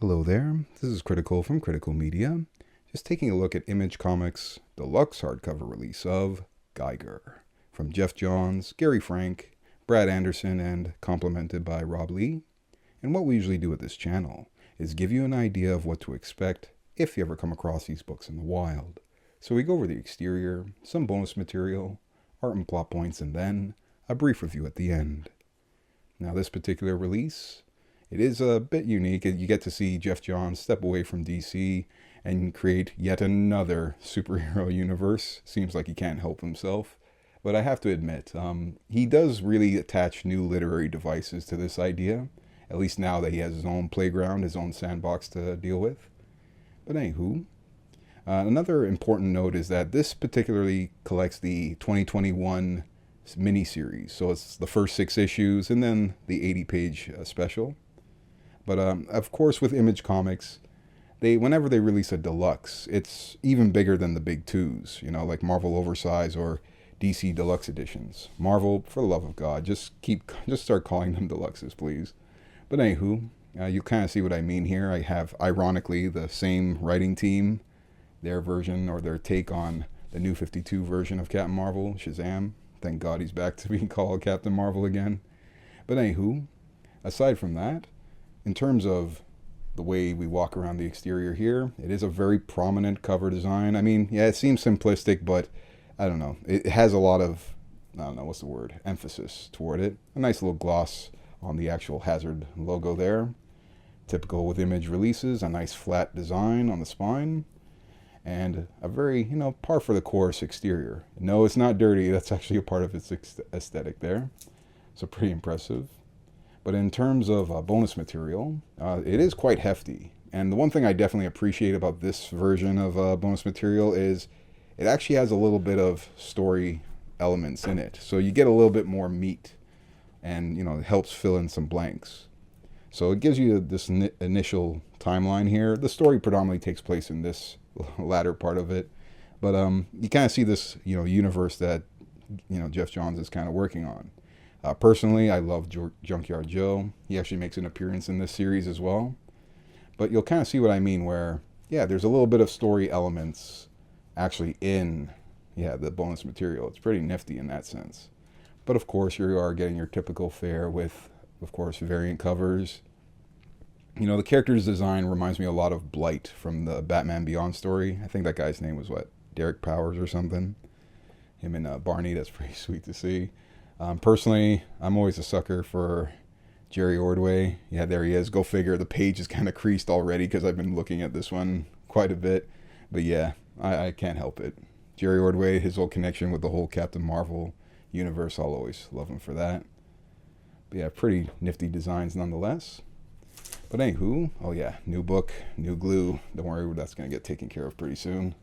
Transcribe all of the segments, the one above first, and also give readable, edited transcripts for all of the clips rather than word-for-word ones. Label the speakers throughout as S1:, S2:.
S1: Hello there, this is Cridical from Cridical Media, just taking a look at Image Comics' deluxe hardcover release of Geiger, from Geoff Johns, Gary Frank, Brad Anderson, and complemented by Rob Lee. And what we usually do with this channel is give you an idea of what to expect if you ever come across these books in the wild. So we go over the exterior, some bonus material, art and plot points, and then a brief review at the end. Now this particular release, it is a bit unique. You get to see Geoff Johns step away from DC and create yet another superhero universe. Seems like he can't help himself. But I have to admit, he does really attach new literary devices to this idea. At least now that he has his own playground, his own sandbox to deal with. But anywho, another important note is that this particularly collects the 2021 miniseries. So it's the first 6 issues and then the 80-page special. But of course, with Image Comics, whenever they release a deluxe, it's even bigger than the big twos, like Marvel Oversize or DC Deluxe editions. Marvel, for the love of God, just start calling them deluxes, please. But anywho, you kind of see what I mean here. I have, ironically, the same writing team, their version or their take on the New 52 version of Captain Marvel, Shazam. Thank God he's back to being called Captain Marvel again. But anywho, aside from that, in terms of the way we walk around the exterior here, it is a very prominent cover design. I mean, yeah, it seems simplistic, but I don't know. It has a lot of, emphasis toward it. A nice little gloss on the actual Hazard logo there. Typical with Image releases, a nice flat design on the spine. And a very, par for the course exterior. No, it's not dirty. That's actually a part of its aesthetic there. So pretty impressive. But in terms of bonus material, it is quite hefty. And the one thing I definitely appreciate about this version of bonus material is it actually has a little bit of story elements in it. So you get a little bit more meat and, it helps fill in some blanks. So it gives you this initial timeline here. The story predominantly takes place in this latter part of it. But you kind of see this, universe that, Geoff Johns is kind of working on. Personally, I love Junkyard Joe. He actually makes an appearance in this series as well. But you'll kind of see what I mean where, there's a little bit of story elements actually in, the bonus material. It's pretty nifty in that sense. But of course, you are getting your typical fare with, of course, variant covers. The character's design reminds me a lot of Blight from the Batman Beyond story. I think that guy's name was, Derek Powers or something. Him and Barney, that's pretty sweet to see. Personally, I'm always a sucker for Jerry Ordway. Yeah, there he is. Go figure. The page is kind of creased already because I've been looking at this one quite a bit. But yeah, I can't help it. Jerry Ordway, his whole connection with the whole Captain Marvel universe, I'll always love him for that. But yeah, pretty nifty designs nonetheless. But anywho, new book, new glue. Don't worry, that's going to get taken care of pretty soon.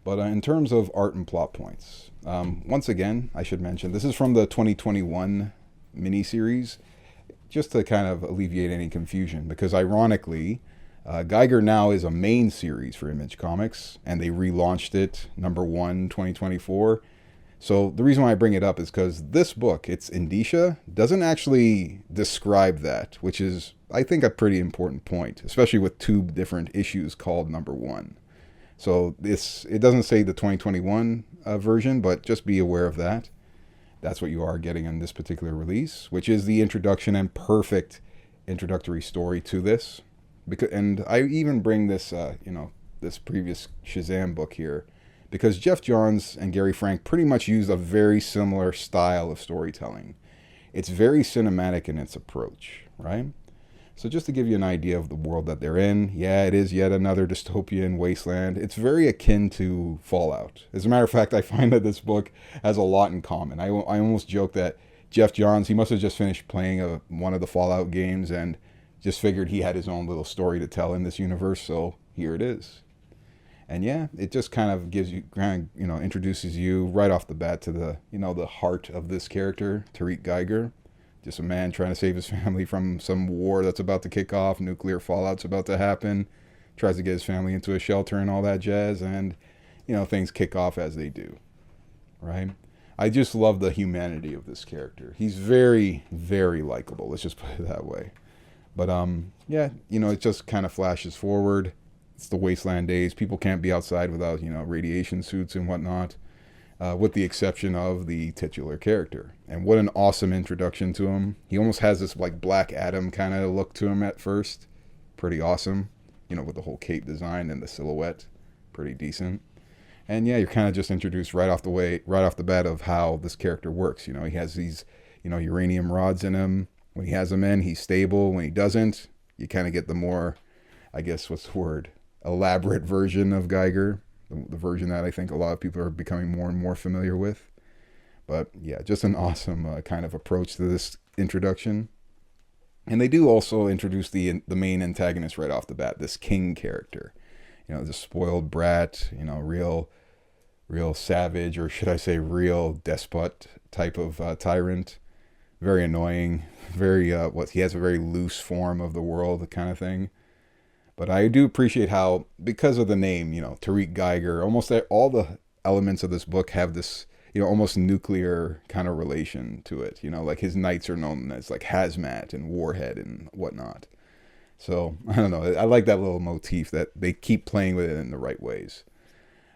S1: But in terms of art and plot points, once again, I should mention, this is from the 2021 miniseries, just to kind of alleviate any confusion, because ironically, Geiger now is a main series for Image Comics, and they relaunched it, #1, 2024. So the reason why I bring it up is because this book, its indicia, doesn't actually describe that, which is, I think, a pretty important point, especially with 2 different issues called #1. So it doesn't say the 2021 version, but just be aware of that. That's what you are getting in this particular release, which is the introduction and perfect introductory story to this. And I even bring this, this previous Shazam book here, because Geoff Johns and Gary Frank pretty much use a very similar style of storytelling. It's very cinematic in its approach, right? So just to give you an idea of the world that they're in, it is yet another dystopian wasteland. It's very akin to Fallout. As a matter of fact, I find that this book has a lot in common. I almost joke that Geoff Johns, he must have just finished playing one of the Fallout games and just figured he had his own little story to tell in this universe, so here it is. And it just kind of gives you, introduces you right off the bat to the, the heart of this character, Tariq Geiger. Just a man trying to save his family from some war that's about to kick off, nuclear fallout's about to happen, tries to get his family into a shelter and all that jazz, and, things kick off as they do, right? I just love the humanity of this character. He's very, very likable, let's just put it that way. But yeah, it just kind of flashes forward. It's the wasteland days. People can't be outside without radiation suits and whatnot, with the exception of the titular character. And what an awesome introduction to him. He almost has this like Black Adam kind of look to him at first. Pretty awesome, with the whole cape design and the silhouette. Pretty decent. And yeah, you're kind of just introduced right off the bat of how this character works. He has these, uranium rods in him. When he has them in, he's stable. When he doesn't, you kind of get the more, I guess, what's the word? Elaborate version of Geiger. The version that I think a lot of people are becoming more and more familiar with. But yeah, just an awesome kind of approach to this introduction. And they do also introduce the main antagonist right off the bat, this King character. The spoiled brat, real savage, or should I say real despot type of tyrant. Very annoying, very, he has a very loose form of the world kind of thing. But I do appreciate how, because of the name, Tariq Geiger, almost all the elements of this book have this, almost nuclear kind of relation to it. Like his knights are known as like Hazmat and Warhead and whatnot. So, I don't know. I like that little motif that they keep playing with it in the right ways.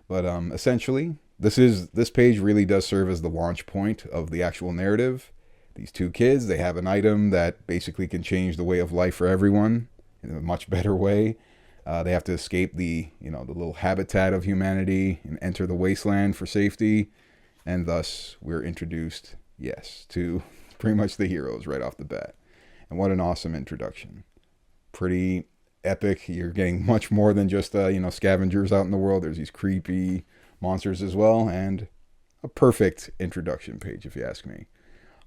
S1: But essentially, this page really does serve as the launch point of the actual narrative. These two kids, they have an item that basically can change the way of life for everyone in a much better way. They have to escape the little habitat of humanity and enter the wasteland for safety. And thus, we're introduced, yes, to pretty much the heroes right off the bat. And what an awesome introduction. Pretty epic. You're getting much more than just scavengers out in the world. There's these creepy monsters as well, and a perfect introduction page, if you ask me.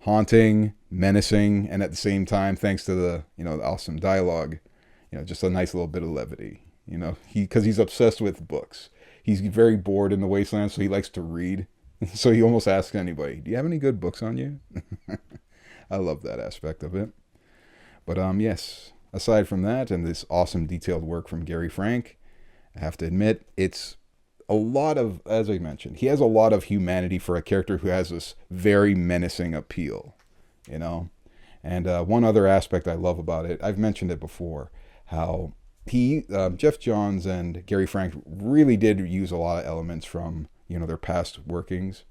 S1: Haunting, menacing, and at the same time, thanks to the the awesome dialogue, just a nice little bit of levity. Because he's obsessed with books. He's very bored in the wasteland, so he likes to read. So he almost asks anybody, "Do you have any good books on you?" I love that aspect of it. But yes. Aside from that, and this awesome detailed work from Gary Frank, I have to admit, it's a lot of, as I mentioned, he has a lot of humanity for a character who has this very menacing appeal, And one other aspect I love about it, I've mentioned it before, how Geoff Johns and Gary Frank really did use a lot of elements from, their past workings,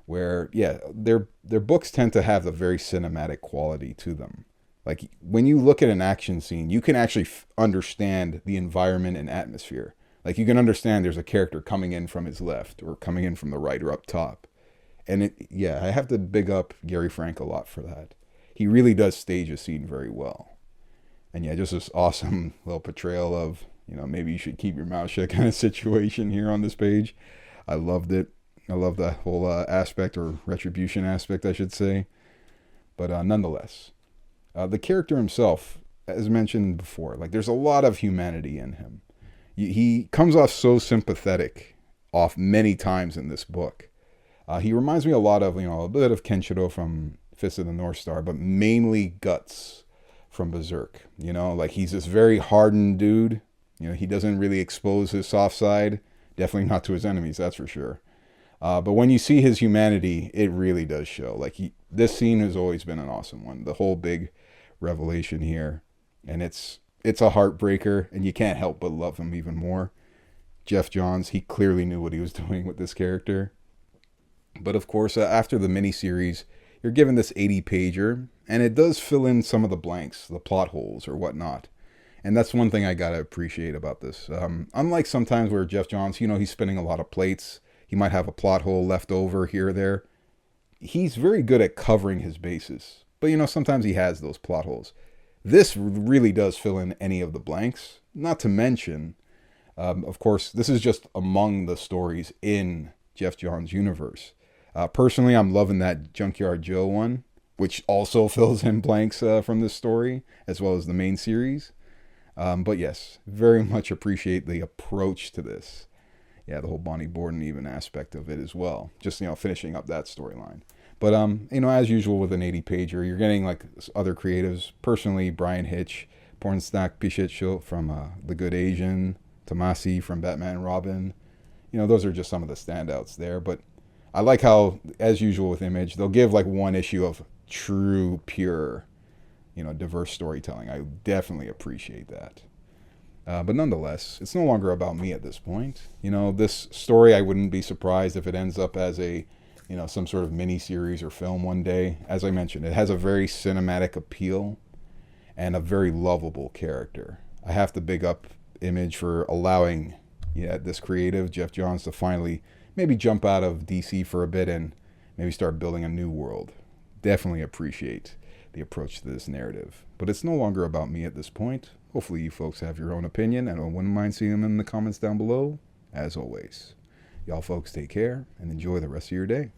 S1: where, yeah, their books tend to have a very cinematic quality to them. Like, when you look at an action scene, you can actually understand the environment and atmosphere. Like, you can understand there's a character coming in from his left or coming in from the right or up top. And I have to big up Gary Frank a lot for that. He really does stage a scene very well. And yeah, just this awesome little portrayal of, maybe you should keep your mouth shut kind of situation here on this page. I loved it. I love the whole aspect, or retribution aspect, I should say. But nonetheless. The character himself, as mentioned before, like there's a lot of humanity in him. He comes off so sympathetic off many times in this book. He reminds me a lot of, a bit of Kenshiro from Fist of the North Star, but mainly Guts from Berserk. Like he's this very hardened dude. He doesn't really expose his soft side. Definitely not to his enemies, that's for sure. But when you see his humanity, it really does show. Like this scene has always been an awesome one. The whole big revelation here, and it's a heartbreaker, and you can't help but love him even more. Geoff Johns, he clearly knew what he was doing with this character. But of course, after the miniseries, you're given this 80-pager, and it does fill in some of the blanks, the plot holes or whatnot. And that's one thing I gotta appreciate about this. Unlike sometimes where Geoff Johns, he's spinning a lot of plates, he might have a plot hole left over here or there. He's very good at covering his bases. But, sometimes he has those plot holes. This really does fill in any of the blanks. Not to mention, of course, this is just among the stories in Geoff Johns' universe. Personally, I'm loving that Junkyard Joe one, which also fills in blanks from this story, as well as the main series. But yes, very much appreciate the approach to this. Yeah, the whole Bonnie Borden even aspect of it as well. Just, finishing up that storyline. But, as usual with an 80-pager, you're getting, like, other creatives. Personally, Brian Hitch, Pornsnack Pichetshow from The Good Asian, Tomasi from Batman and Robin. Those are just some of the standouts there. But I like how, as usual with Image, they'll give, like, one issue of true, pure, diverse storytelling. I definitely appreciate that. But nonetheless, it's no longer about me at this point. This story, I wouldn't be surprised if it ends up as some sort of mini series or film one day. As I mentioned, it has a very cinematic appeal and a very lovable character. I have to big up Image for allowing this creative, Geoff Johns, to finally maybe jump out of DC for a bit and maybe start building a new world. Definitely appreciate the approach to this narrative. But it's no longer about me at this point. Hopefully you folks have your own opinion, and I wouldn't mind seeing them in the comments down below. As always, y'all folks take care and enjoy the rest of your day.